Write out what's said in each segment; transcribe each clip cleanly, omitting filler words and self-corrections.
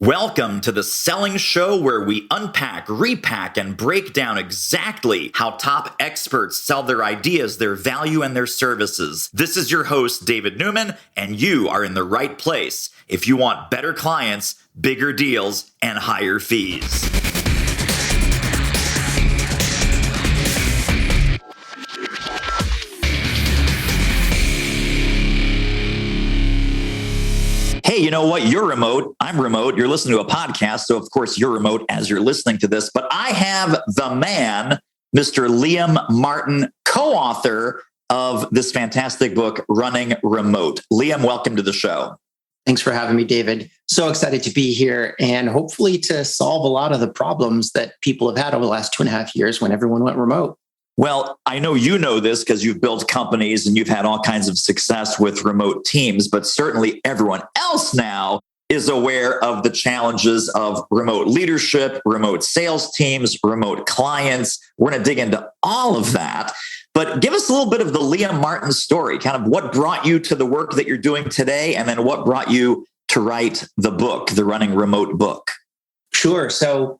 Welcome to the Selling Show, where we unpack, repack, and break down exactly how top experts sell their ideas, their value, and their services. This is your host, David Newman, and you are in the right place if you want better clients, bigger deals, and higher fees. Hey, you know what? You're remote. I'm remote. You're listening to a podcast. So, of course, you're remote as you're listening to this. But I have the man, Mr. Liam Martin, co-author of this fantastic book, Running Remote. Liam, welcome to the show. Thanks for having me, David. So excited to be here and hopefully to solve a lot of the problems that people have had over the last 2.5 years when everyone went remote. Well, I know you know this because you've built companies and you've had all kinds of success with remote teams, but certainly everyone else now is aware of the challenges of remote leadership, remote sales teams, remote clients. We're going to dig into all of that. But give us a little bit of the Liam Martin story, kind of what brought you to the work that you're doing today, and then what brought you to write the book, the Running Remote book. Sure. So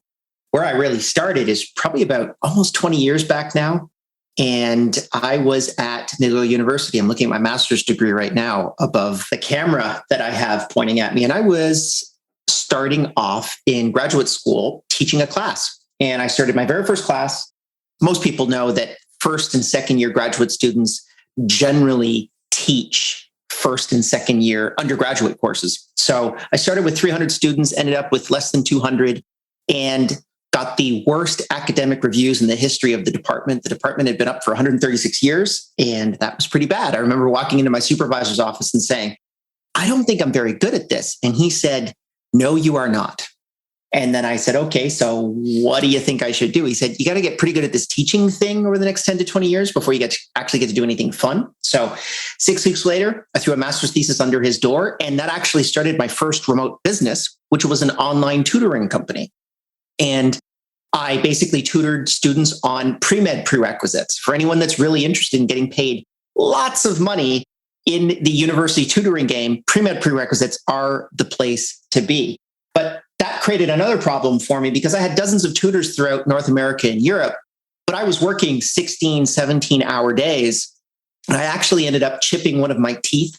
where I really started is probably about almost 20 years back now. And I was at McGill University. I'm looking at my master's degree right now above the camera that I have pointing at me. And I was starting off in graduate school teaching a class. And I started my very first class. Most people know that first and second year graduate students generally teach first and second year undergraduate courses. So I started with 300 students, ended up with less than 200, and got the worst academic reviews in the history of the department. The department had been up for 136 years, and that was pretty bad. I remember walking into my supervisor's office and saying, I don't think I'm very good at this. And he said, no, you are not. And then I said, okay, so what do you think I should do? He said, you got to get pretty good at this teaching thing over the next 10 to 20 years before you actually get to do anything fun. So 6 weeks later, I threw a master's thesis under his door, and that actually started my first remote business, which was an online tutoring company. And I basically tutored students on pre-med prerequisites. For anyone that's really interested in getting paid lots of money in the university tutoring game, pre-med prerequisites are the place to be. But that created another problem for me because I had dozens of tutors throughout North America and Europe, but I was working 16, 17-hour days. And I actually ended up chipping one of my teeth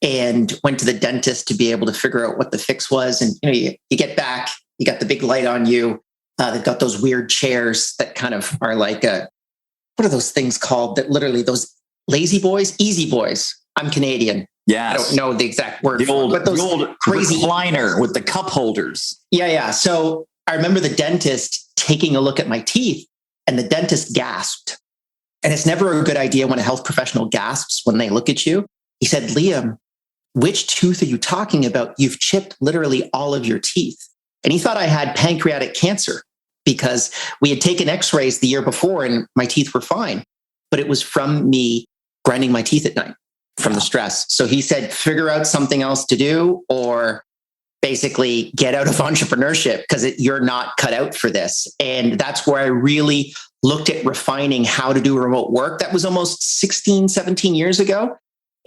and went to the dentist to be able to figure out what the fix was. And you get back, you got the big light on you. They've got those weird chairs that kind of are like what are those things called that literally those lazy boys, easy boys. I'm Canadian. Yes. I don't know the exact word. The old crazy recliner with the cup holders. Yeah. So I remember the dentist taking a look at my teeth, and the dentist gasped. And it's never a good idea when a health professional gasps when they look at you. He said, Liam, which tooth are you talking about? You've chipped literally all of your teeth. And he thought I had pancreatic cancer because we had taken x-rays the year before and my teeth were fine. But it was from me grinding my teeth at night from the stress. So he said, figure out something else to do or basically get out of entrepreneurship because you're not cut out for this. And that's where I really looked at refining how to do remote work. That was almost 16, 17 years ago.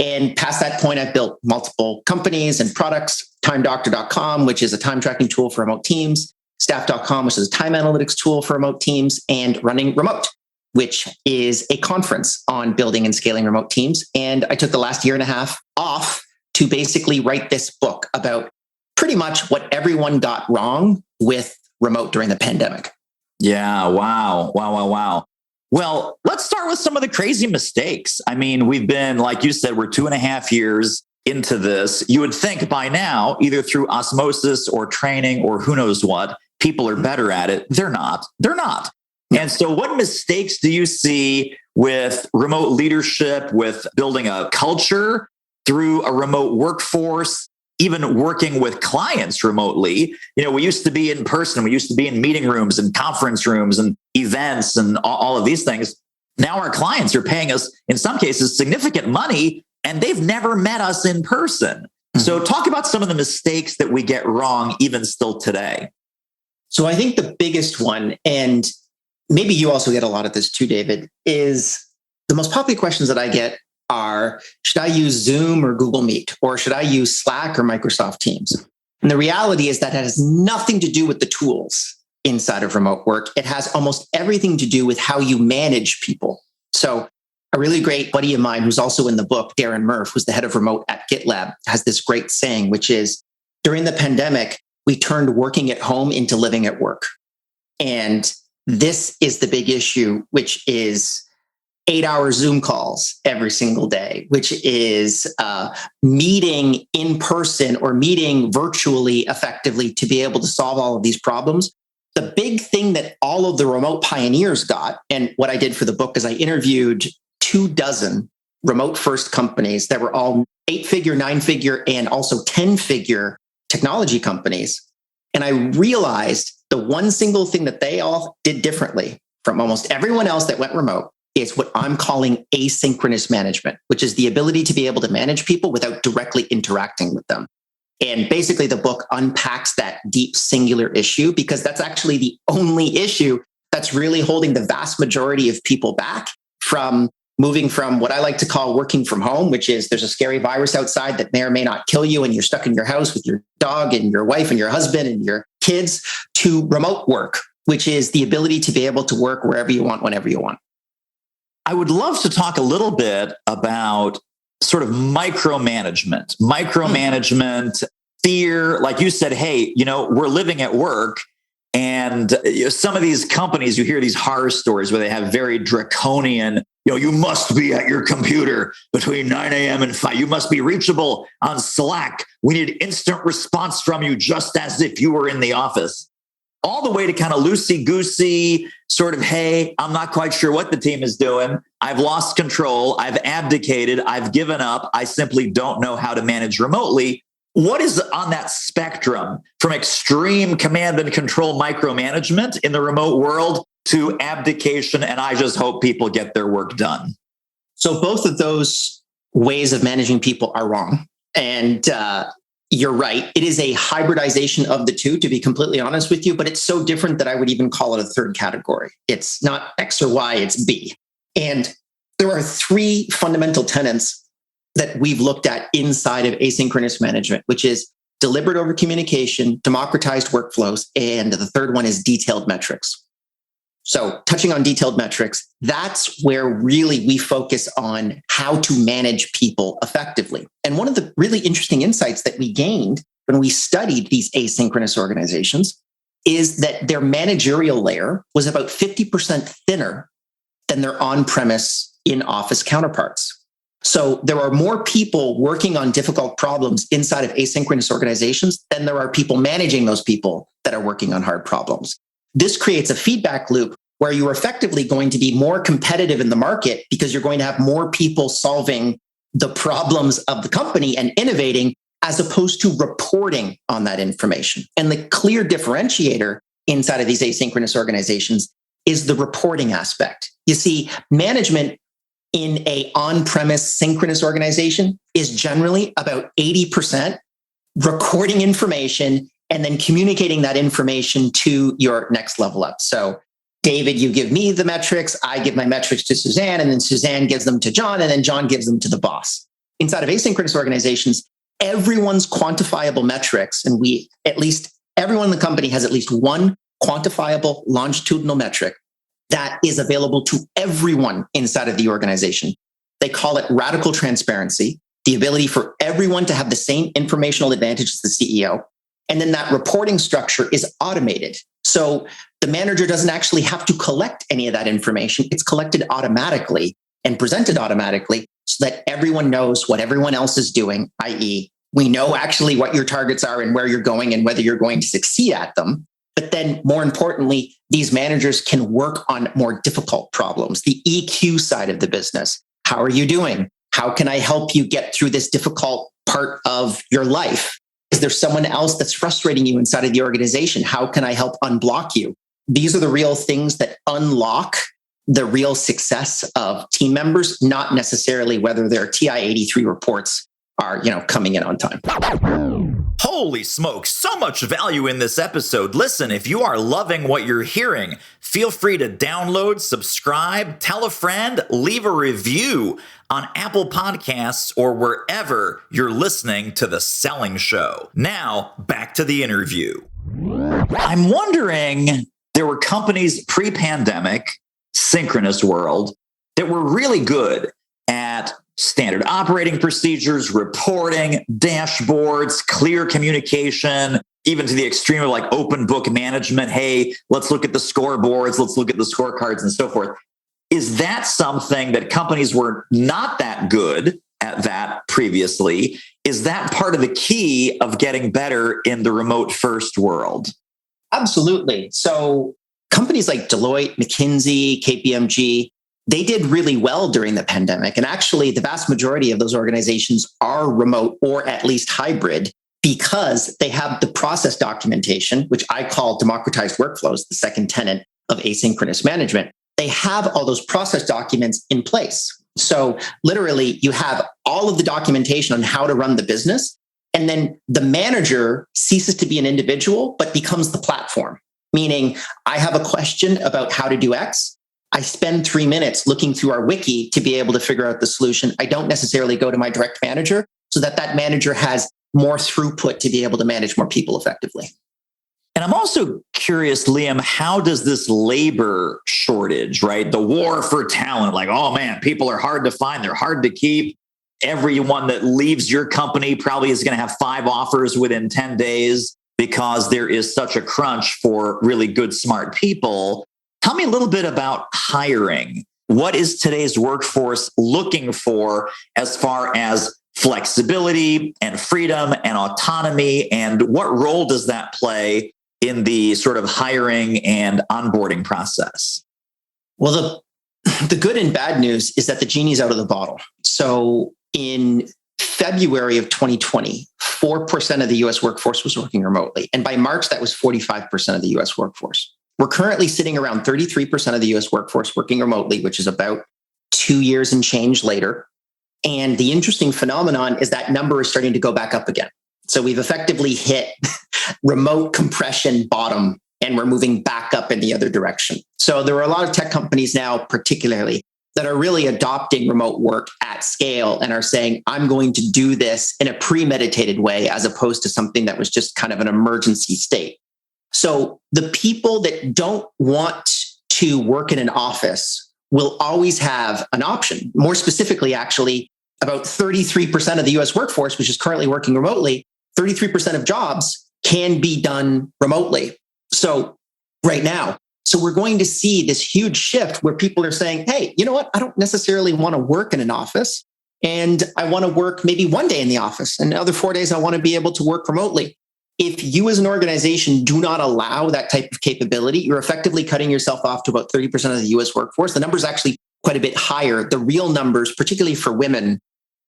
And past that point, I've built multiple companies and products, timedoctor.com, which is a time tracking tool for remote teams, staff.com, which is a time analytics tool for remote teams, and Running Remote, which is a conference on building and scaling remote teams. And I took the last 1.5 years off to basically write this book about pretty much what everyone got wrong with remote during the pandemic. Yeah. Wow. Well, let's start with some of the crazy mistakes. I mean, we've been, like you said, we're 2.5 years into this. You would think by now, either through osmosis or training or who knows what, people are better at it. They're not. And so what mistakes do you see with remote leadership, with building a culture through a remote workforce, even working with clients remotely? You know, we used to be in person. We used to be in meeting rooms and conference rooms and events and all of these things. Now our clients are paying us, in some cases, significant money, and they've never met us in person. Mm-hmm. So talk about some of the mistakes that we get wrong even still today. So I think the biggest one, and maybe you also get a lot of this too, David, is the most popular questions that I get are, should I use Zoom or Google Meet? Or should I use Slack or Microsoft Teams? And the reality is that it has nothing to do with the tools inside of remote work. It has almost everything to do with how you manage people. So a really great buddy of mine who's also in the book, Darren Murph, who's the head of remote at GitLab, has this great saying, which is during the pandemic, we turned working at home into living at work. And this is the big issue, which is 8-hour Zoom calls every single day, which is meeting in person or meeting virtually effectively to be able to solve all of these problems. The big thing that all of the remote pioneers got, and what I did for the book is I interviewed 24 remote first companies that were all 8-figure, 9-figure, and also 10-figure technology companies. And I realized the one single thing that they all did differently from almost everyone else that went remote is what I'm calling asynchronous management, which is the ability to be able to manage people without directly interacting with them. And basically the book unpacks that deep singular issue because that's actually the only issue that's really holding the vast majority of people back from moving from what I like to call working from home, which is there's a scary virus outside that may or may not kill you and you're stuck in your house with your dog and your wife and your husband and your kids, to remote work, which is the ability to be able to work wherever you want, whenever you want. I would love to talk a little bit about sort of micromanagement, fear. Like you said, hey, we're living at work. And some of these companies, you hear these horror stories where they have very draconian, you must be at your computer between 9 a.m. and 5. You must be reachable on Slack. We need instant response from you just as if you were in the office. All the way to kind of loosey-goosey, sort of, hey, I'm not quite sure what the team is doing. I've lost control. I've abdicated. I've given up. I simply don't know how to manage remotely. What is on that spectrum from extreme command and control micromanagement in the remote world to abdication? And I just hope people get their work done. So both of those ways of managing people are wrong. And you're right. It is a hybridization of the two, to be completely honest with you, but it's so different that I would even call it a third category. It's not X or Y, it's B. And there are 3 fundamental tenets that we've looked at inside of asynchronous management, which is deliberate over communication, democratized workflows, and the third one is detailed metrics. So touching on detailed metrics, that's where really we focus on how to manage people effectively. And one of the really interesting insights that we gained when we studied these asynchronous organizations is that their managerial layer was about 50% thinner than their on-premise in-office counterparts. So there are more people working on difficult problems inside of asynchronous organizations than there are people managing those people that are working on hard problems. This creates a feedback loop where you're effectively going to be more competitive in the market because you're going to have more people solving the problems of the company and innovating as opposed to reporting on that information. And the clear differentiator inside of these asynchronous organizations is the reporting aspect. You see, management in a on-premise synchronous organization is generally about 80% recording information and then communicating that information to your next level up. So David, you give me the metrics, I give my metrics to Suzanne, and then Suzanne gives them to John, and then John gives them to the boss. Inside of asynchronous organizations, everyone's quantifiable metrics, and everyone in the company has at least one quantifiable longitudinal metric that is available to everyone inside of the organization. They call it radical transparency, the ability for everyone to have the same informational advantage as the CEO. And then that reporting structure is automated. So the manager doesn't actually have to collect any of that information. It's collected automatically and presented automatically so that everyone knows what everyone else is doing, i.e., we know actually what your targets are and where you're going and whether you're going to succeed at them. But then more importantly, these managers can work on more difficult problems, the EQ side of the business. How are you doing? How can I help you get through this difficult part of your life? Is there someone else that's frustrating you inside of the organization? How can I help unblock you? These are the real things that unlock the real success of team members, not necessarily whether they're TI-83 reports are, coming in on time. Holy smokes, so much value in this episode. Listen, if you are loving what you're hearing, feel free to download, subscribe, tell a friend, leave a review on Apple Podcasts or wherever you're listening to The Selling Show. Now, back to the interview. I'm wondering, there were companies pre-pandemic, synchronous world, that were really good at standard operating procedures, reporting, dashboards, clear communication, even to the extreme of like open book management. Hey, let's look at the scoreboards, let's look at the scorecards and so forth. Is that something that companies were not that good at that previously? Is that part of the key of getting better in the remote first world? Absolutely. So companies like Deloitte, McKinsey, KPMG, they did really well during the pandemic. And actually, the vast majority of those organizations are remote or at least hybrid because they have the process documentation, which I call democratized workflows, the second tenet of asynchronous management. They have all those process documents in place. So literally, you have all of the documentation on how to run the business. And then the manager ceases to be an individual, but becomes the platform. Meaning, I have a question about how to do X. I spend 3 minutes looking through our wiki to be able to figure out the solution. I don't necessarily go to my direct manager so that manager has more throughput to be able to manage more people effectively. And I'm also curious, Liam, how does this labor shortage, right? The war for talent, like, oh man, people are hard to find. They're hard to keep. Everyone that leaves your company probably is going to have 5 offers within 10 days because there is such a crunch for really good, smart people. Tell me a little bit about hiring. What is today's workforce looking for as far as flexibility and freedom and autonomy? And what role does that play in the sort of hiring and onboarding process? Well, the good and bad news is that the genie's out of the bottle. So in February of 2020, 4% of the US workforce was working remotely. And by March, that was 45% of the US workforce. We're currently sitting around 33% of the US workforce working remotely, which is about 2 years and change later. And the interesting phenomenon is that number is starting to go back up again. So we've effectively hit remote compression bottom, and we're moving back up in the other direction. So there are a lot of tech companies now, particularly, that are really adopting remote work at scale and are saying, I'm going to do this in a premeditated way, as opposed to something that was just kind of an emergency state. So the people that don't want to work in an office will always have an option. More specifically, actually, about 33% of the US workforce, which is currently working remotely, 33% of jobs can be done remotely. So right now, so we're going to see this huge shift where people are saying, hey, you know what? I don't necessarily want to work in an office. And I want to work maybe 1 day in the office, and the other 4 days I want to be able to work remotely. If you as an organization do not allow that type of capability, you're effectively cutting yourself off to about 30% of the US workforce. The number is actually quite a bit higher. The real numbers, particularly for women,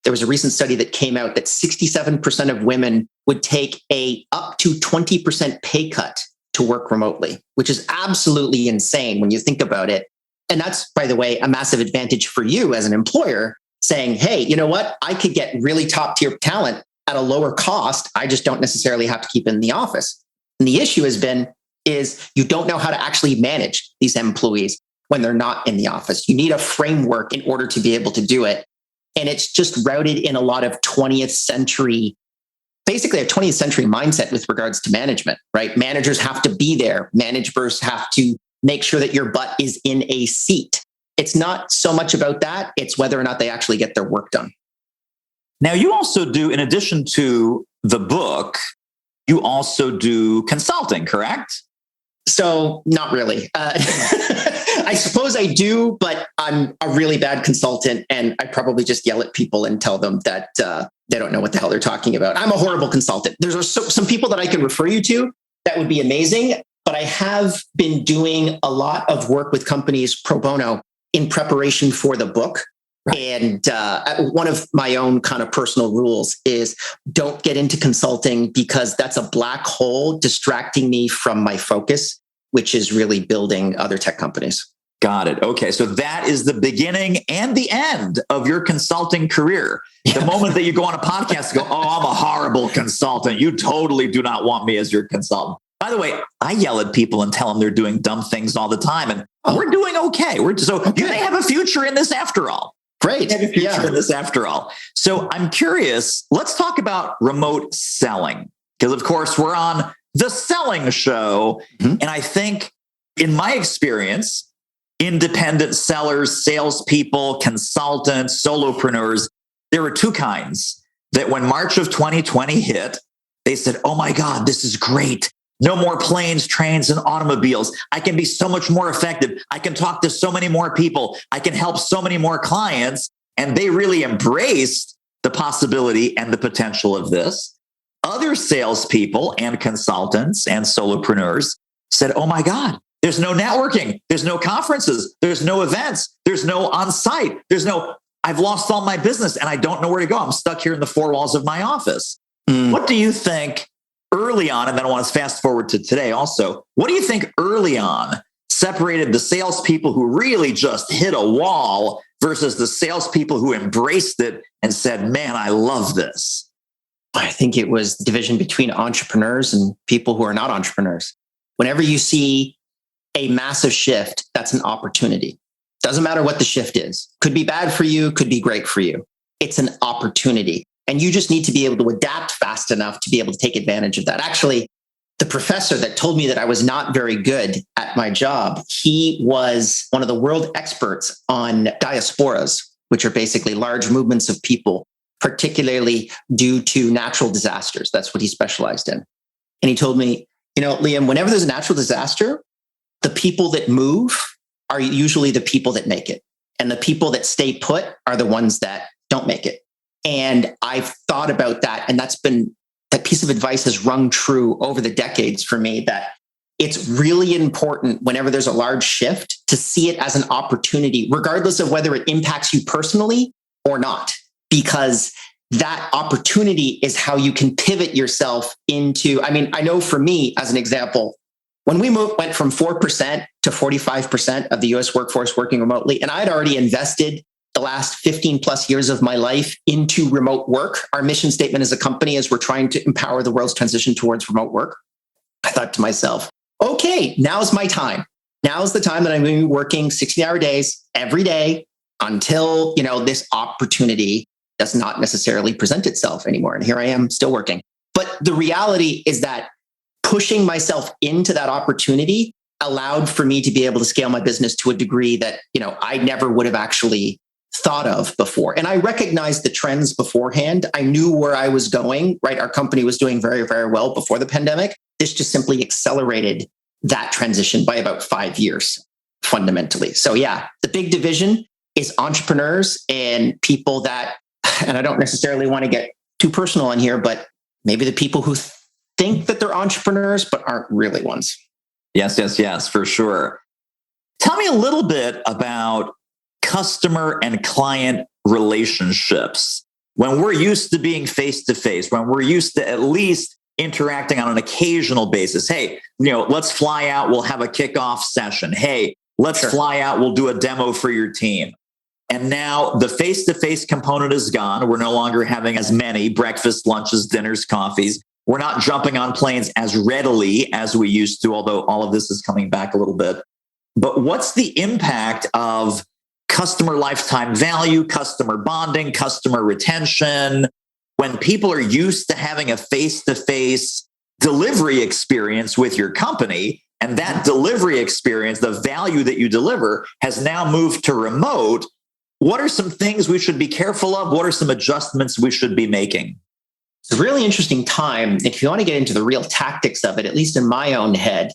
there was a recent study that came out that 67% of women would take a up to 20% pay cut to work remotely, which is absolutely insane when you think about it. And that's, by the way, a massive advantage for you as an employer, saying, hey, you know what? I could get really top tier talent at a lower cost. I just don't necessarily have to keep in the office. And the issue is you don't know how to actually manage these employees when they're not in the office. You need a framework in order to be able to do it. And it's just rooted in a lot of 20th century, basically a 20th century mindset with regards to management, right? Managers have to be there. Managers have to make sure that your butt is in a seat. It's not so much about that. It's whether or not they actually get their work done. Now, you also do, in addition to the book, you also do consulting, correct? So not really. I suppose I do, but I'm a really bad consultant, and I probably just yell at people and tell them that they don't know what the hell they're talking about. I'm a horrible consultant. There's some people that I can refer you to that would be amazing, but I have been doing a lot of work with companies pro bono in preparation for the book. Right. And one of my own kind of personal rules is don't get into consulting, because that's a black hole distracting me from my focus, which is really building other tech companies. Got it. Okay. So that is the beginning and the end of your consulting career. The moment that you go on a podcast, go, oh, I'm a horrible consultant. You totally do not want me as your consultant. By the way, I yell at people and tell them they're doing dumb things all the time. And we're doing okay. You may have a future in this after all. Great. Have a future in this after all. So I'm curious, let's talk about remote selling. Because of course we're on the selling show. And I think in my experience, independent sellers, salespeople, consultants, solopreneurs, there were two kinds that when March of 2020 hit, they said, oh my God, this is great. No more planes, trains, and automobiles. I can be so much more effective. I can talk to so many more people. I can help so many more clients. And they really embraced the possibility and the potential of this. Other salespeople and consultants and solopreneurs said, oh my God, there's no networking. There's no conferences. There's no events. There's no on-site. I've lost all my business and I don't know where to go. I'm stuck here in the four walls of my office. What do you think early on? And then I want to fast forward to today also. What do you think early on separated the salespeople who really just hit a wall versus the salespeople who embraced it and said, man, I love this? I think it was the division between entrepreneurs and people who are not entrepreneurs. Whenever you see a massive shift, that's an opportunity. Doesn't matter what the shift is. Could be bad for you, could be great for you. It's an opportunity. And you just need to be able to adapt fast enough to be able to take advantage of that. Actually, the professor that told me that I was not very good at my job, he was one of the world experts on diasporas, which are basically large movements of people, particularly due to natural disasters. That's what he specialized in. And he told me, Liam, whenever there's a natural disaster, the people that move are usually the people that make it. And the people that stay put are the ones that don't make it. And I've thought about that. And that piece of advice has rung true over the decades for me, that it's really important whenever there's a large shift to see it as an opportunity, regardless of whether it impacts you personally or not, because that opportunity is how you can pivot yourself into, I know for me, as an example, when we went from 4% to 45% of the US workforce working remotely, and I had already invested the last 15 plus years of my life into remote work. Our mission statement as a company is we're trying to empower the world's transition towards remote work. I thought to myself, okay, now's my time. Now's the time that I'm going to be working 60-hour days every day until, this opportunity does not necessarily present itself anymore. And here I am still working. But the reality is that pushing myself into that opportunity allowed for me to be able to scale my business to a degree that, I never would have actually thought of before. And I recognized the trends beforehand. I knew where I was going, right? Our company was doing very, very well before the pandemic. This just simply accelerated that transition by about 5 years, fundamentally. So yeah, the big division is entrepreneurs and people that, and I don't necessarily want to get too personal on here, but maybe the people who think that they're entrepreneurs, but aren't really ones. Yes, for sure. Tell me a little bit about customer and client relationships. When we're used to being face-to-face, when we're used to at least interacting on an occasional basis, hey, let's fly out, we'll have a kickoff session. Hey, let's fly out, we'll do a demo for your team. And now the face-to-face component is gone. We're no longer having as many breakfasts, lunches, dinners, coffees. We're not jumping on planes as readily as we used to, although all of this is coming back a little bit. But what's the impact of customer lifetime value, customer bonding, customer retention, when people are used to having a face-to-face delivery experience with your company, and that delivery experience, the value that you deliver, has now moved to remote? What are some things we should be careful of? What are some adjustments we should be making? It's a really interesting time. If you want to get into the real tactics of it, at least in my own head,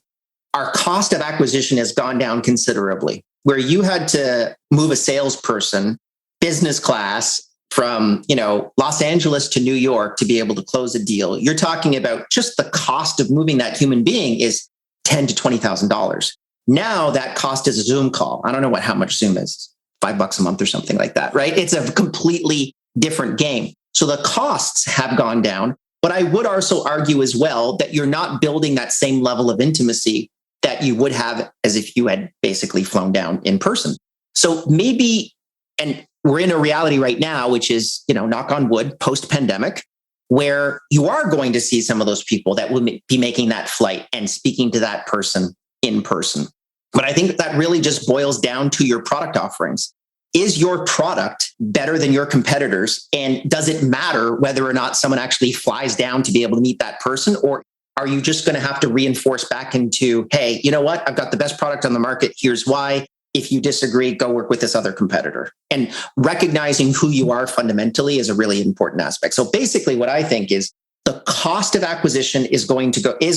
our cost of acquisition has gone down considerably. Where you had to move a salesperson business class from, Los Angeles to New York to be able to close a deal, you're talking about just the cost of moving that human being is $10,000 to $20,000. Now that cost is a Zoom call. I don't know how much Zoom is, $5 a month or something like that, right? It's a completely different game. So the costs have gone down, but I would also argue as well that you're not building that same level of intimacy that you would have as if you had basically flown down in person. So maybe, and we're in a reality right now, which is, knock on wood, post-pandemic, where you are going to see some of those people that will be making that flight and speaking to that person in person. But I think that really just boils down to your product offerings. Is your product better than your competitors? And does it matter whether or not someone actually flies down to be able to meet that person? Or are you just going to have to reinforce back into, hey, you know what? I've got the best product on the market. Here's why. If you disagree, go work with this other competitor. And recognizing who you are fundamentally is a really important aspect. So basically what I think is the cost of acquisition is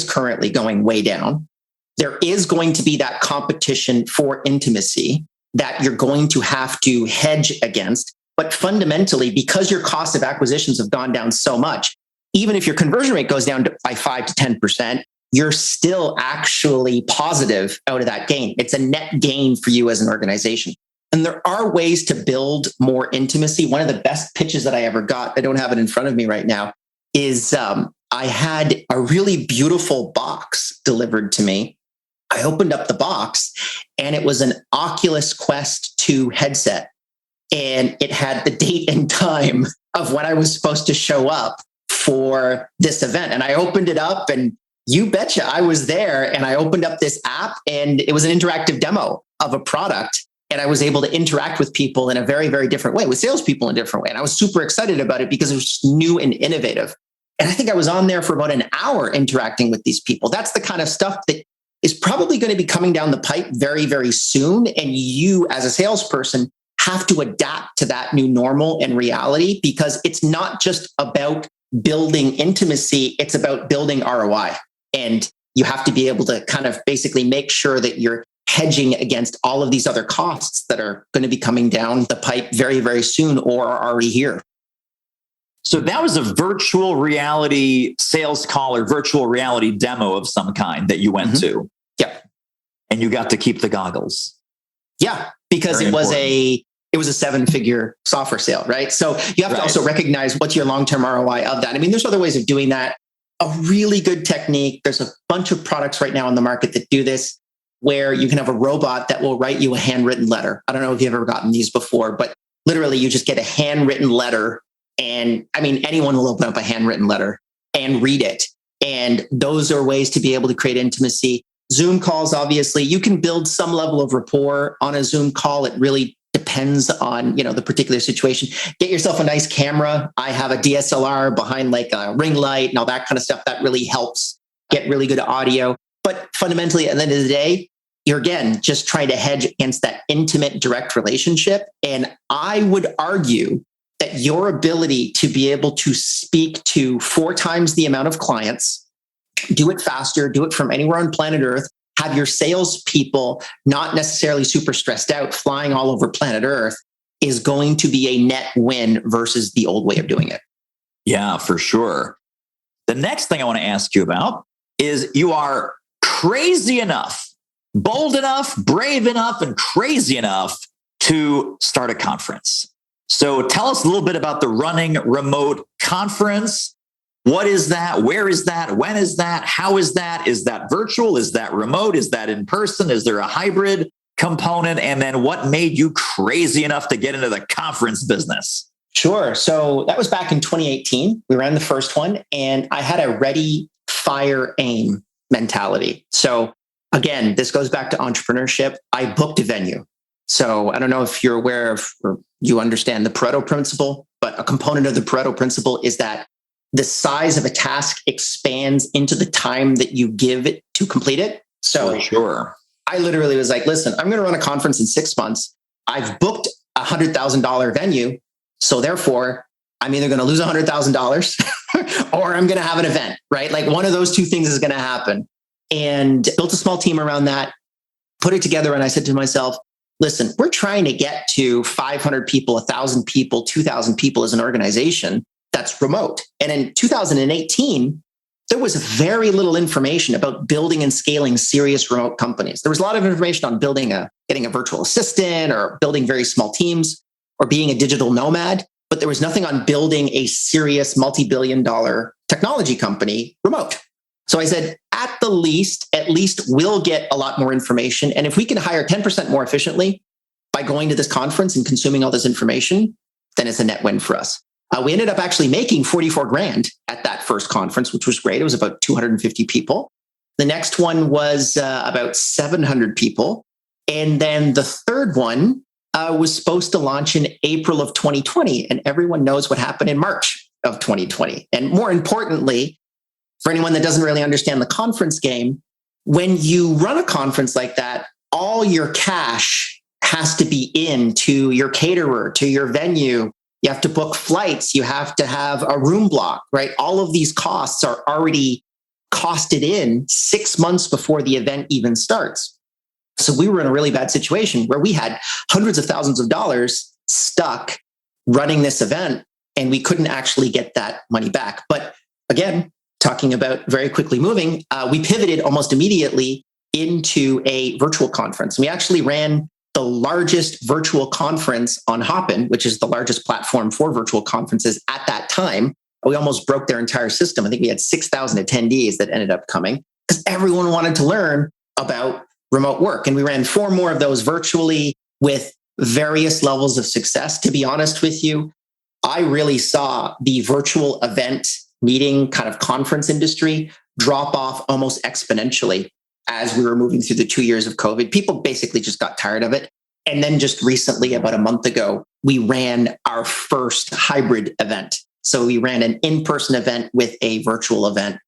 currently going way down. There is going to be that competition for intimacy that you're going to have to hedge against. But fundamentally, because your cost of acquisitions have gone down so much, even if your conversion rate goes down by 5 to 10%, you're still actually positive out of that gain. It's a net gain for you as an organization. And there are ways to build more intimacy. One of the best pitches that I ever got, I don't have it in front of me right now, is I had a really beautiful box delivered to me. I opened up the box and it was an Oculus Quest 2 headset. And it had the date and time of when I was supposed to show up for this event. And I opened it up and you betcha I was there, and I opened up this app and it was an interactive demo of a product. And I was able to interact with people in a very, very different way, with salespeople in a different way. And I was super excited about it because it was new and innovative. And I think I was on there for about an hour interacting with these people. That's the kind of stuff that is probably going to be coming down the pipe very, very soon. And you as a salesperson have to adapt to that new normal and reality, because it's not just about building intimacy, it's about building ROI. And you have to be able to kind of basically make sure that you're hedging against all of these other costs that are going to be coming down the pipe very, very soon or are already here. So that was a virtual reality sales call or virtual reality demo of some kind that you went to. Yeah. And you got to keep the goggles. Yeah, because it was a 7-figure software sale, right? So you have to also recognize what's your long-term ROI of that. I mean, there's other ways of doing that. A really good technique. There's a bunch of products right now on the market that do this, where you can have a robot that will write you a handwritten letter. I don't know if you've ever gotten these before, but literally you just get a handwritten letter. And I mean, anyone will open up a handwritten letter and read it. And those are ways to be able to create intimacy. Zoom calls, obviously, you can build some level of rapport on a Zoom call. It really depends on, the particular situation. Get yourself a nice camera. I have a DSLR behind like a ring light and all that kind of stuff. That really helps get really good audio. But fundamentally, at the end of the day, you're again just trying to hedge against that intimate, direct relationship. And I would argue that your ability to be able to speak to 4 times the amount of clients, do it faster, do it from anywhere on planet Earth, have your salespeople not necessarily super stressed out, flying all over planet Earth, is going to be a net win versus the old way of doing it. Yeah, for sure. The next thing I want to ask you about is you are crazy enough, bold enough, brave enough, and crazy enough to start a conference. So tell us a little bit about the Running Remote Conference. What is that? Where is that? When is that? How is that? Is that virtual? Is that remote? Is that in person? Is there a hybrid component? And then what made you crazy enough to get into the conference business? Sure. So that was back in 2018. We ran the first one, and I had a ready, fire, aim mentality. So again, this goes back to entrepreneurship. I booked a venue. So I don't know if you're aware of or you understand the Pareto principle, but a component of the Pareto principle is that the size of a task expands into the time that you give it to complete it. So sure. I literally was like, listen, I'm going to run a conference in 6 months. I've booked $100,000 venue. So therefore, I'm either going to lose $100,000 or I'm going to have an event, right? Like one of those two things is going to happen. And built a small team around that, put it together. And I said to myself, listen, we're trying to get to 500 people, 1,000 people, 2,000 people as an organization that's remote. And in 2018, there was very little information about building and scaling serious remote companies. There was a lot of information on getting a virtual assistant or building very small teams or being a digital nomad, but there was nothing on building a serious multi-billion-dollar technology company remote. So I said, at least we'll get a lot more information. And if we can hire 10% more efficiently by going to this conference and consuming all this information, then it's a net win for us. We ended up actually making 44 grand at that first conference, which was great. It was about 250 people. The next one was about 700 people. And then the third one was supposed to launch in April of 2020. And everyone knows what happened in March of 2020. And more importantly, for anyone that doesn't really understand the conference game, when you run a conference like that, all your cash has to be into your caterer, to your venue. You have to book flights. You have to have a room block, right? All of these costs are already costed in 6 months before the event even starts. So we were in a really bad situation where we had hundreds of thousands of dollars stuck running this event, and we couldn't actually get that money back. But again, talking about very quickly moving, we pivoted almost immediately into a virtual conference. We actually ran the largest virtual conference on Hopin, which is the largest platform for virtual conferences at that time. We almost broke their entire system. I think we had 6,000 attendees that ended up coming because everyone wanted to learn about remote work. And we ran 4 more of those virtually with various levels of success. To be honest with you, I really saw the virtual event meeting kind of conference industry drop off almost exponentially as we were moving through the 2 years of COVID. People basically just got tired of it. And then just recently, about a month ago, we ran our first hybrid event. So we ran an in-person event with a virtual event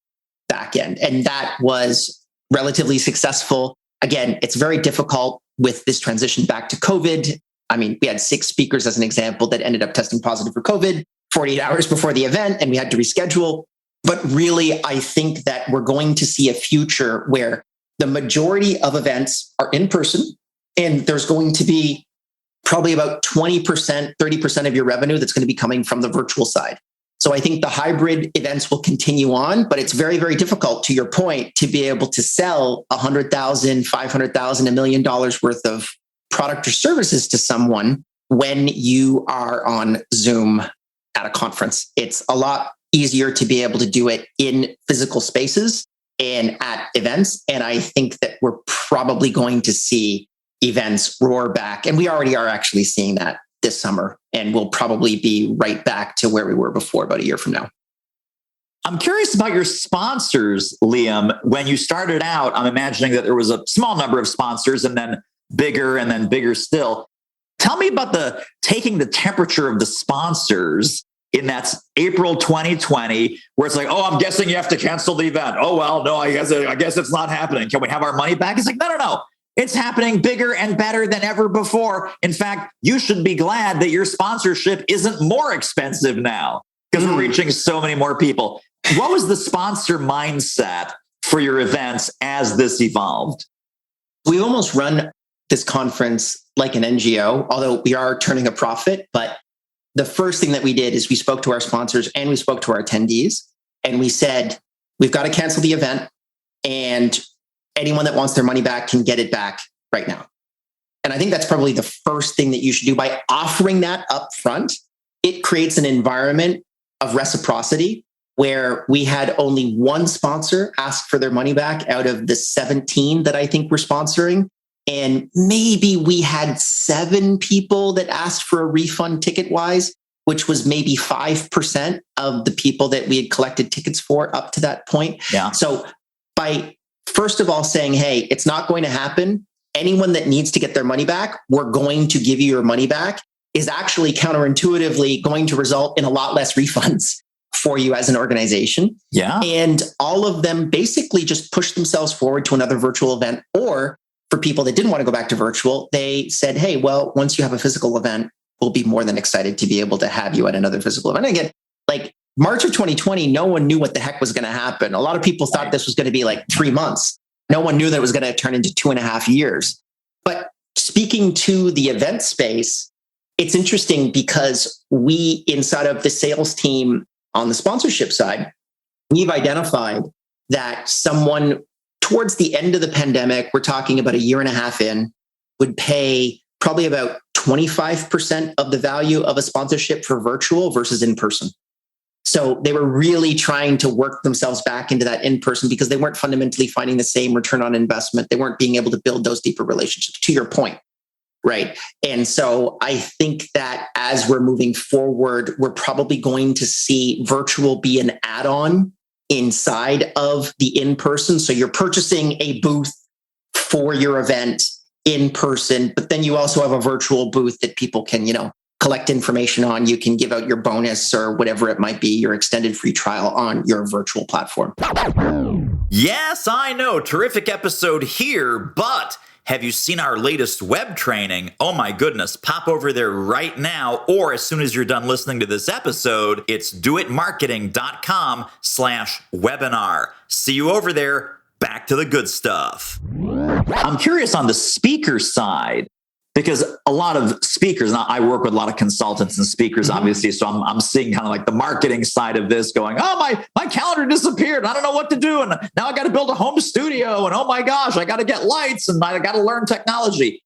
back end. And that was relatively successful. Again, it's very difficult with this transition back to COVID. I mean, we had 6 speakers as an example that ended up testing positive for COVID 48 hours before the event, and we had to reschedule. But really, I think that we're going to see a future where the majority of events are in person, and there's going to be probably about 20%, 30% of your revenue that's going to be coming from the virtual side. So I think the hybrid events will continue on, but it's very, very difficult, to your point, to be able to sell $100,000, $500,000, $1 million worth of product or services to someone when you are on Zoom at a conference. It's a lot easier to be able to do it in physical spaces and at events. And I think that we're probably going to see events roar back. And we already are actually seeing that this summer. And we'll probably be right back to where we were before about a year from now. I'm curious about your sponsors, Liam. When you started out, I'm imagining that there was a small number of sponsors and then bigger still. Tell me about taking the temperature of the sponsors in that April 2020, where it's like, oh, I'm guessing you have to cancel the event. Oh, well, no, I guess it's not happening. Can we have our money back? It's like, no. It's happening bigger and better than ever before. In fact, you should be glad that your sponsorship isn't more expensive now because we're reaching so many more people. What was the sponsor mindset for your events as this evolved? We almost run this conference like an NGO, although we are turning a profit. But the first thing that we did is we spoke to our sponsors and we spoke to our attendees, and we said, we've got to cancel the event, and anyone that wants their money back can get it back right now. And I think that's probably the first thing that you should do. By offering that up front, it creates an environment of reciprocity where we had only one sponsor ask for their money back out of the 17 that I think we're sponsoring. And maybe we had 7 people that asked for a refund ticket-wise, which was maybe 5% of the people that we had collected tickets for up to that point. Yeah. So by first of all saying, hey, it's not going to happen, anyone that needs to get their money back, we're going to give you your money back, is actually counterintuitively going to result in a lot less refunds for you as an organization. Yeah. And all of them basically just pushed themselves forward to another virtual event. Or for people that didn't want to go back to virtual, they said, hey, well, once you have a physical event, we'll be more than excited to be able to have you at another physical event. And again, like March of 2020, no one knew what the heck was going to happen. A lot of people thought this was going to be like 3 months. No one knew that it was going to turn into 2.5 years. But speaking to the event space, it's interesting because we, inside of the sales team on the sponsorship side, we've identified that someone towards the end of the pandemic, we're talking about 1.5 years in, would pay probably about 25% of the value of a sponsorship for virtual versus in person. So they were really trying to work themselves back into that in-person because they weren't fundamentally finding the same return on investment. They weren't being able to build those deeper relationships, to your point. Right. And so I think that as we're moving forward, we're probably going to see virtual be an add-on inside of the in-person. So you're purchasing a booth for your event in person, but then you also have a virtual booth that people can, collect information on. You can give out your bonus or whatever it might be, your extended free trial on your virtual platform. Yes, I know. Terrific episode here, but have you seen our latest web training? Oh my goodness, pop over there right now, or as soon as you're done listening to this episode, it's doitmarketing.com/webinar. See you over there. Back to the good stuff. I'm curious on the speaker side, because a lot of speakers, now I work with a lot of consultants and speakers, obviously. So I'm seeing kind of like the marketing side of this going, oh, my calendar disappeared. I don't know what to do. And now I got to build a home studio. And oh my gosh, I got to get lights and I got to learn technology.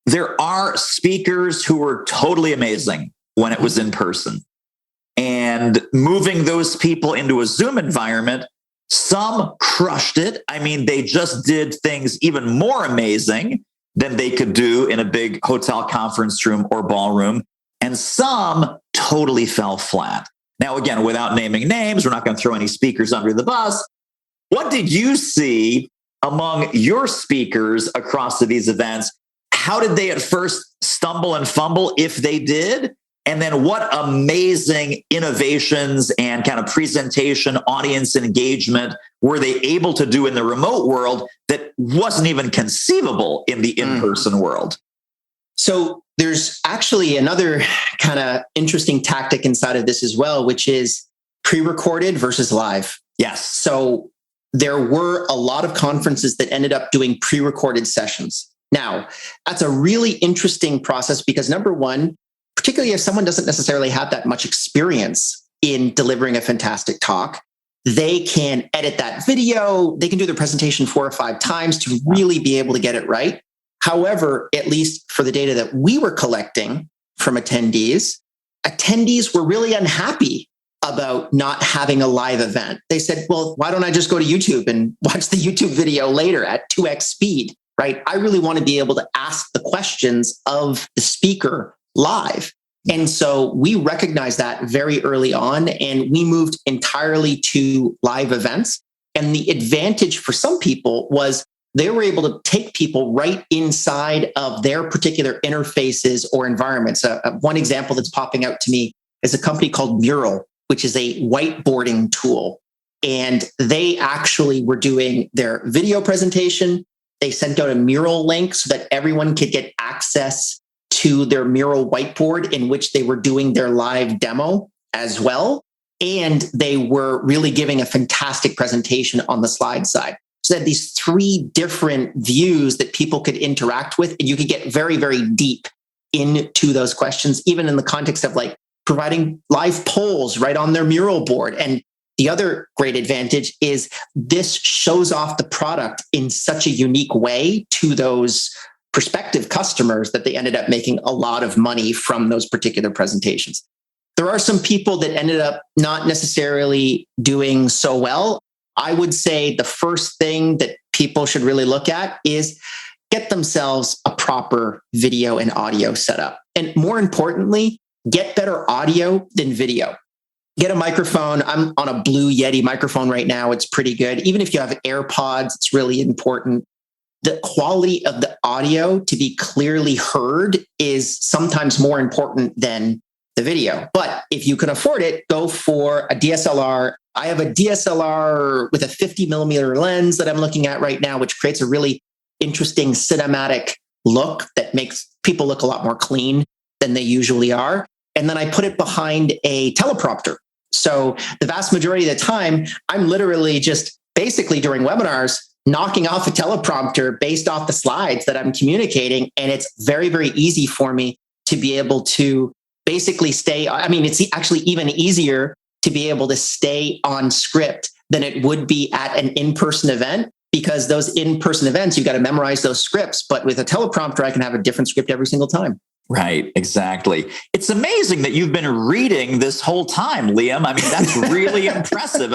There are speakers who were totally amazing when it was in person. And moving those people into a Zoom environment, some crushed it. I mean, they just did things even more amazing than they could do in a big hotel conference room or ballroom. And some totally fell flat. Now, again, without naming names, we're not going to throw any speakers under the bus. What did you see among your speakers across these events? How did they at first stumble and fumble, if they did? And then what amazing innovations and kind of presentation, audience engagement were they able to do in the remote world that wasn't even conceivable in the in-person world? So there's actually another kind of interesting tactic inside of this as well, which is pre-recorded versus live. Yes. So there were a lot of conferences that ended up doing pre-recorded sessions. Now, that's a really interesting process because number one, particularly if someone doesn't necessarily have that much experience in delivering a fantastic talk, they can edit that video. They can do their presentation 4 or 5 times to really be able to get it right. However, at least for the data that we were collecting from attendees were really unhappy about not having a live event. They said, well, why don't I just go to YouTube and watch the YouTube video later at 2x speed, right? I really want to be able to ask the questions of the speaker live. And so we recognized that very early on, and we moved entirely to live events. And the advantage for some people was they were able to take people right inside of their particular interfaces or environments. One example that's popping out to me is a company called Mural, which is a whiteboarding tool. And they actually were doing their video presentation. They sent out a Mural link so that everyone could get access to their Mural whiteboard in which they were doing their live demo as well. And they were really giving a fantastic presentation on the slide side. So they had these 3 different views that people could interact with, and you could get very, very deep into those questions, even in the context of like providing live polls right on their Mural board. And the other great advantage is this shows off the product in such a unique way to those prospective customers that they ended up making a lot of money from those particular presentations. There are some people that ended up not necessarily doing so well. I would say the first thing that people should really look at is get themselves a proper video and audio setup. And more importantly, get better audio than video. Get a microphone. I'm on a Blue Yeti microphone right now. It's pretty good. Even if you have AirPods, it's really important. The quality of the audio to be clearly heard is sometimes more important than the video. But if you can afford it, go for a DSLR. I have a DSLR with a 50 millimeter lens that I'm looking at right now, which creates a really interesting cinematic look that makes people look a lot more clean than they usually are. And then I put it behind a teleprompter. So the vast majority of the time, I'm literally just basically during webinars, knocking off a teleprompter based off the slides that I'm communicating. And it's very, very easy for me to be able to basically stay. I mean, it's actually even easier to be able to stay on script than it would be at an in-person event, because those in-person events, you've got to memorize those scripts. But with a teleprompter, I can have a different script every single time. Right, exactly. It's amazing that you've been reading this whole time, Liam. I mean, that's really impressive.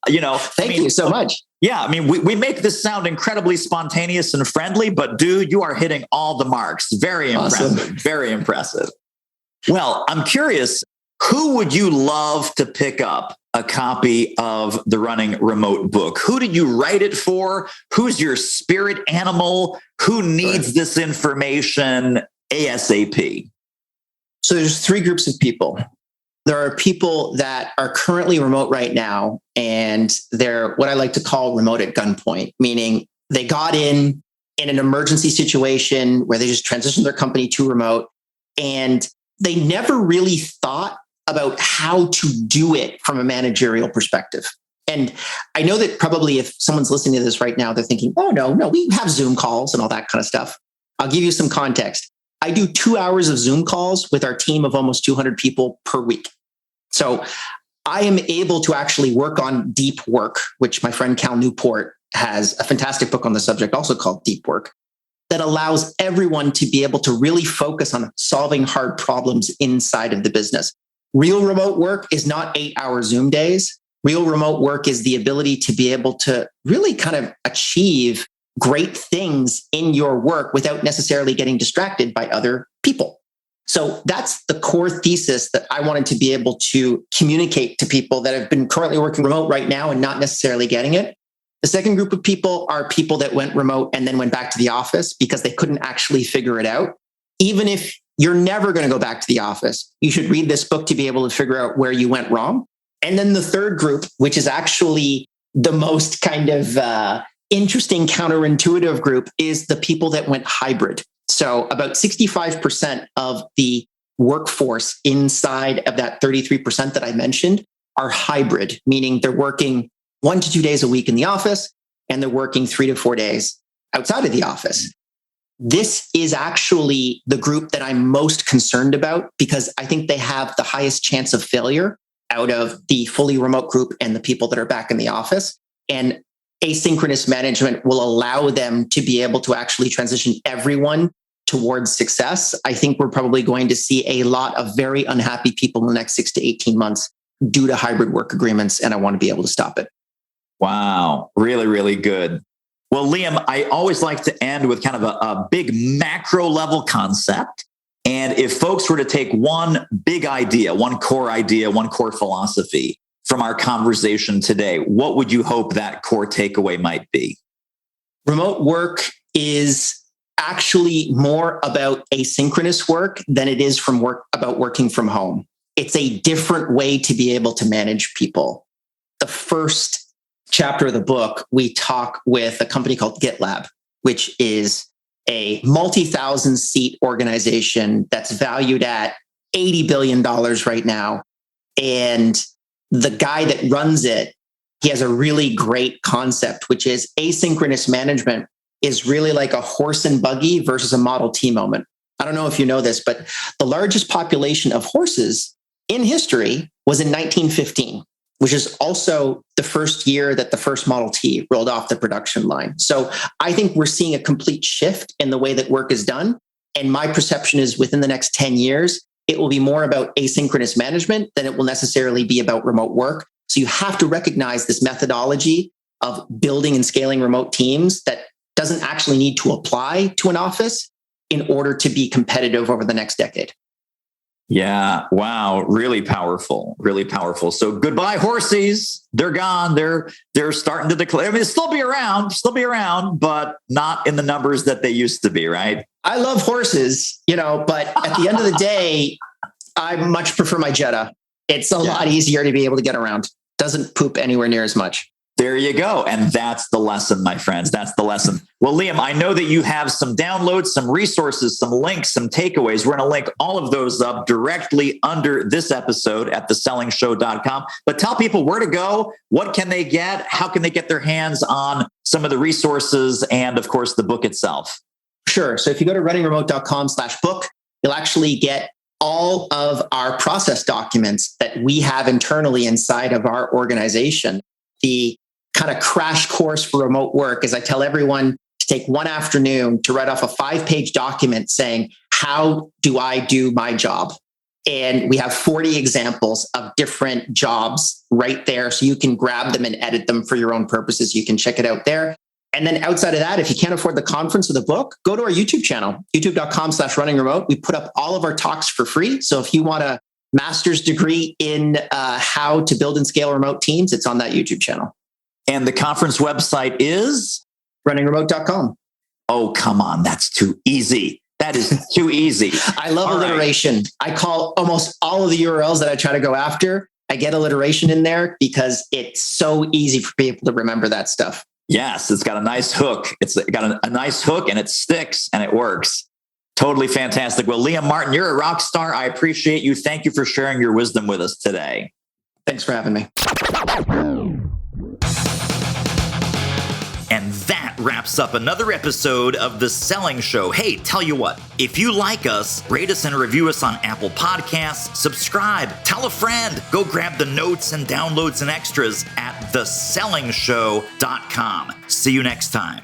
Thank you so much. Yeah, I mean, we make this sound incredibly spontaneous and friendly, but dude, you are hitting all the marks. Very impressive. Awesome. Very impressive. Well, I'm curious, who would you love to pick up a copy of the Running Remote book? Who did you write it for? Who's your spirit animal? Who needs this information ASAP? So there's three groups of people. There are people that are currently remote right now, and they're what I like to call remote at gunpoint, meaning they got in an emergency situation where they just transitioned their company to remote, and they never really thought about how to do it from a managerial perspective. And I know that probably if someone's listening to this right now, they're thinking, oh, no, we have Zoom calls and all that kind of stuff. I'll give you some context. I do 2 hours of Zoom calls with our team of almost 200 people per week. So I am able to actually work on deep work, which my friend Cal Newport has a fantastic book on the subject, also called Deep Work, that allows everyone to be able to really focus on solving hard problems inside of the business. Real remote work is not 8-hour Zoom days. Real remote work is the ability to be able to really kind of achieve great things in your work without necessarily getting distracted by other people. So that's the core thesis that I wanted to be able to communicate to people that have been currently working remote right now and not necessarily getting it. The second group of people are people that went remote and then went back to the office because they couldn't actually figure it out. Even if you're never going to go back to the office, you should read this book to be able to figure out where you went wrong. And then the third group, which is actually the most kind of interesting counterintuitive group, is the people that went hybrid. So about 65% of the workforce inside of that 33% that I mentioned are hybrid, meaning they're working 1 to 2 days a week in the office and they're working 3 to 4 days outside of the office. This is actually the group that I'm most concerned about because I think they have the highest chance of failure out of the fully remote group and the people that are back in the office. And asynchronous management will allow them to be able to actually transition everyone towards success. I think we're probably going to see a lot of very unhappy people in the next 6 to 18 months due to hybrid work agreements, and I want to be able to stop it. Wow. Really, really good. Well, Liam, I always like to end with kind of a big macro level concept. And if folks were to take one big idea, one core philosophy from our conversation today, what would you hope that core takeaway might be? Remote work is actually more about asynchronous work than it is about working from home. It's a different way to be able to manage people. The first chapter of the book, we talk with a company called GitLab, which is a multi-thousand seat organization that's valued at $80 billion right now. And the guy that runs it, he has a really great concept, which is asynchronous management is really like a horse and buggy versus a Model T moment. I don't know if you know this, but the largest population of horses in history was in 1915, which is also the first year that the first Model T rolled off the production line. So I think we're seeing a complete shift in the way that work is done. And my perception is within the next 10 years, it will be more about asynchronous management than it will necessarily be about remote work. So you have to recognize this methodology of building and scaling remote teams that doesn't actually need to apply to an office in order to be competitive over the next decade. Yeah. Wow. Really powerful. Really powerful. So goodbye, horsies. They're gone. They're starting to declare. I mean, still be around, but not in the numbers that they used to be, right? I love horses, but at the end of the day, I much prefer my Jetta. It's a lot easier to be able to get around. Doesn't poop anywhere near as much. There you go. And that's the lesson, my friends. That's the lesson. Well, Liam, I know that you have some downloads, some resources, some links, some takeaways. We're going to link all of those up directly under this episode at thesellingshow.com. But tell people where to go. What can they get? How can they get their hands on some of the resources and, of course, the book itself? Sure. So if you go to runningremote.com/book, you'll actually get all of our process documents that we have internally inside of our organization. The kind of crash course for remote work is I tell everyone to take one afternoon to write off a 5-page document saying, how do I do my job? And we have 40 examples of different jobs right there. So you can grab them and edit them for your own purposes. You can check it out there. And then outside of that, if you can't afford the conference or the book, go to our YouTube channel, youtube.com/runningremote. We put up all of our talks for free. So if you want a master's degree in how to build and scale remote teams, it's on that YouTube channel. And the conference website is? runningremote.com. Oh, come on. That's too easy. That is too easy. I love alliteration. Right. I call almost all of the URLs that I try to go after, I get alliteration in there because it's so easy for people to remember that stuff. Yes, it's got a nice hook. It's got a nice hook and it sticks and it works. Totally fantastic. Well, Liam Martin, you're a rock star. I appreciate you. Thank you for sharing your wisdom with us today. Thanks for having me. And that wraps up another episode of The Selling Show. Hey, tell you what, if you like us, rate us and review us on Apple Podcasts, subscribe, tell a friend, go grab the notes and downloads and extras at thesellingshow.com. See you next time.